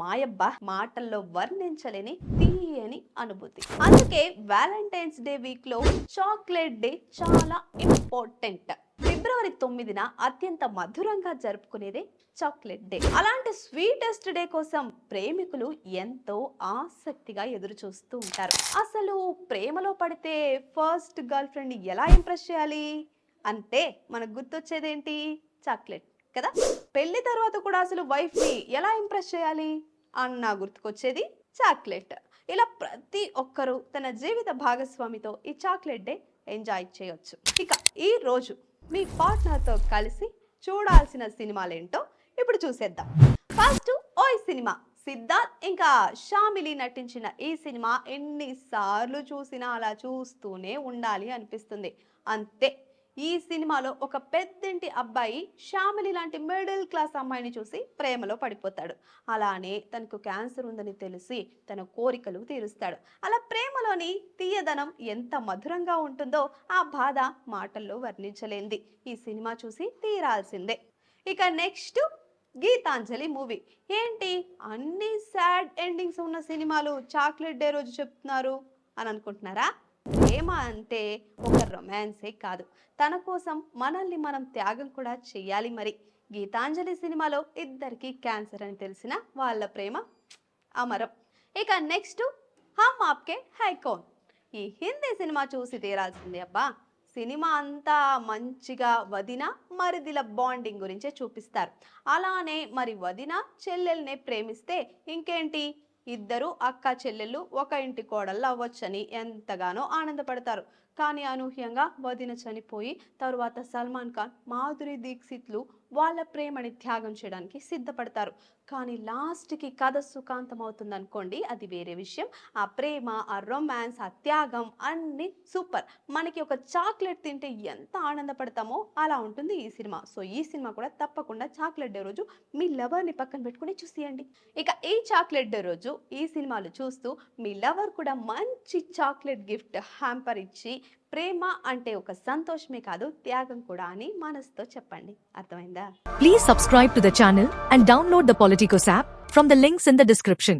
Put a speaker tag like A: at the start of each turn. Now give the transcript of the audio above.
A: మాయబ్బ మాటల్లో వర్ణించలేని తీయని అనుభూతి. అందుకే వ్యాలంటైన్స్ డే వీక్ లో చాక్లెట్ డే చాలా ఇంపార్టెంట్. ఫిబ్రవరి 9న అత్యంత మధురంగా జరుపుకునేదే చాక్లెట్ డే. అలాంటి స్వీటెస్ట్ డే కోసం ప్రేమికులు ఎంతో ఆసక్తిగా ఎదురు చూస్తూ ఉంటారు. అసలు ప్రేమలో పడితే ఫస్ట్ గర్ల్ ఫ్రెండ్ ఎలా ఇంప్రెస్ చేయాలి అంటే మనకు గుర్తొచ్చేదేంటి? చాక్లెట్ కదా. పెళ్లి తర్వాత కూడా అసలు వైఫ్ ని ఎలా ఇంప్రెస్ చేయాలి అన్న గుర్తుకొచ్చేది చాక్లెట్. ఇలా ప్రతి ఒక్కరూ తన జీవిత భాగస్వామితో ఈ చాక్లెట్ డే ఎంజాయ్ చేయొచ్చు. ఇక ఈ రోజు మీ పార్ట్నర్తో కలిసి చూడాల్సిన సినిమాలేంటో ఇప్పుడు చూసేద్దాం. ఫస్ట్ ఓయ్ సినిమా. సిద్ధార్థ్ ఇంకా షామిలి నటించిన ఈ సినిమా ఎన్నిసార్లు చూసినా అలా చూస్తూనే ఉండాలి అనిపిస్తుంది. అంతే. ఈ సినిమాలో ఒక పెద్దింటి అబ్బాయి షామిలి లాంటి మిడిల్ క్లాస్ అమ్మాయిని చూసి ప్రేమలో పడిపోతాడు. అలానే తనకు క్యాన్సర్ ఉందని తెలిసి తన కోరికలు తీరుస్తాడు. అలా ప్రేమలోని తీయదనం ఎంత మధురంగా ఉంటుందో ఆ బాధ మాటల్లో వర్ణించలేంది. ఈ సినిమా చూసి తీరాల్సిందే. ఇక నెక్స్ట్ గీతాంజలి మూవీ. ఏంటి అన్ని సాడ్ ఎండింగ్స్ ఉన్న సినిమాలు చాక్లెట్ డే రోజు చెప్తున్నారు అని అనుకుంటున్నారా? ప్రేమ అంటే ఒక రొమాన్సే కాదు, తన కోసం మనల్ని మనం త్యాగం కూడా చెయ్యాలి. మరి గీతాంజలి సినిమాలో ఇద్దరికి క్యాన్సర్ అని తెలిసిన వాళ్ళ ప్రేమ అమరం. ఇక నెక్స్ట్ హమ్ ఆప్కే హై కౌన్. ఈ హిందీ సినిమా చూసి తీరాల్సిందే అబ్బా. సినిమా అంతా మంచిగా వదిన మరిదిల బాండింగ్ గురించే చూపిస్తారు. అలానే మరి వదిన చెల్లెల్నే ప్రేమిస్తే ఇంకేంటి, ఇద్దరు అక్క చెల్లెళ్ళు ఒక ఇంటి కోడళ్ళు అవ్వచ్చని ఎంతగానో ఆనందపడతారు. కానీ అనూహ్యంగా వదిన చనిపోయి తరువాత సల్మాన్ ఖాన్, మాధురి దీక్షిత్లు వాళ్ళ ప్రేమని త్యాగం చేయడానికి సిద్ధపడతారు. కానీ లాస్ట్కి కథ సుఖాంతం అవుతుంది అనుకోండి, అది వేరే విషయం. ఆ ప్రేమ, ఆ రొమాన్స్, ఆ త్యాగం అన్నీ సూపర్. మనకి ఒక చాక్లెట్ తింటే ఎంత ఆనందపడతామో అలా ఉంటుంది ఈ సినిమా. సో ఈ సినిమా కూడా తప్పకుండా చాక్లెట్ డే రోజు మీ లవర్ని పక్కన పెట్టుకుని చూసేయండి. ఇక ఈ చాక్లెట్ డే రోజు ఈ సినిమాలు చూస్తూ మీ లవర్ కూడా మంచి చాక్లెట్ గిఫ్ట్ హ్యాంపర్ ఇచ్చి ప్రేమ అంటే ఒక సంతోషమే కాదు త్యాగం కూడా అని మనసుతో చెప్పండి. అర్థమైందా?
B: Please subscribe to the channel and download the Politicos app from the links in the description.